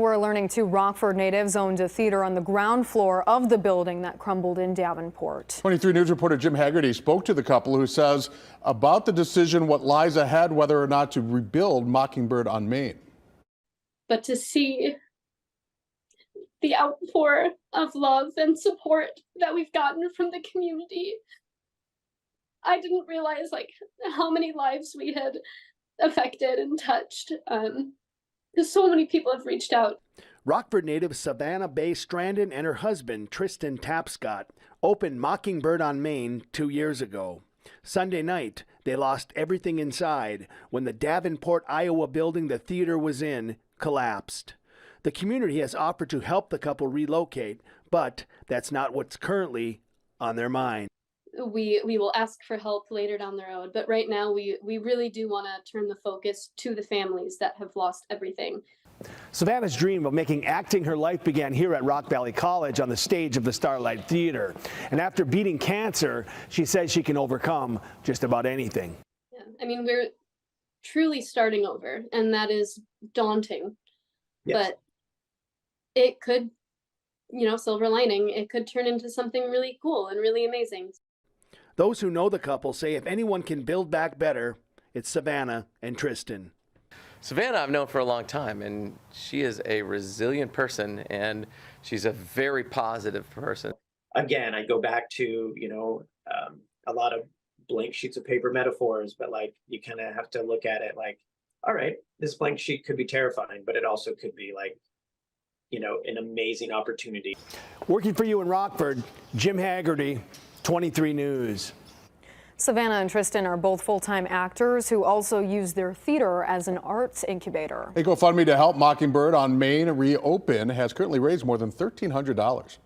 we're learning two Rockford natives owned a theater on the ground floor of the building that crumbled in Davenport. 23 News reporter Jim Haggerty spoke to the couple who says about the decision, what lies ahead, whether or not to rebuild Mockingbird on Main. But to see the outpour of love and support that we've gotten from the community, I didn't realize how many lives we had affected and touched. Because so many people have reached out. Rockford native Savannah Bay Strandon and her husband, Tristan Tapscott, opened Mockingbird on Main 2 years ago. Sunday night, they lost everything inside when the Davenport, Iowa building the theater was in collapsed. The community has offered to help the couple relocate, but that's not what's currently on their mind. We will ask for help later down the road, but right now we really do want to turn the focus to the families that have lost everything. Savannah's dream of making acting her life began here at Rock Valley College on the stage of the Starlight Theater. And after beating cancer, she says she can overcome just about anything. Yeah, I mean, we're truly starting over, and that is daunting. Yes. But it could, silver lining, it could turn into something really cool and really amazing. Those who know the couple say if anyone can build back better, it's Savannah and Tristan. Savannah I've known for a long time, and she is a resilient person, and she's a very positive person. Again, I go back to, a lot of blank sheets of paper metaphors, but you kind of have to look at it all right, this blank sheet could be terrifying, but it also could be an amazing opportunity. Working for you in Rockford, Jim Haggerty, 23 News. Savannah and Tristan are both full-time actors who also use their theater as an arts incubator. A GoFundMe to help Mockingbird on Main reopen has currently raised more than $1,300.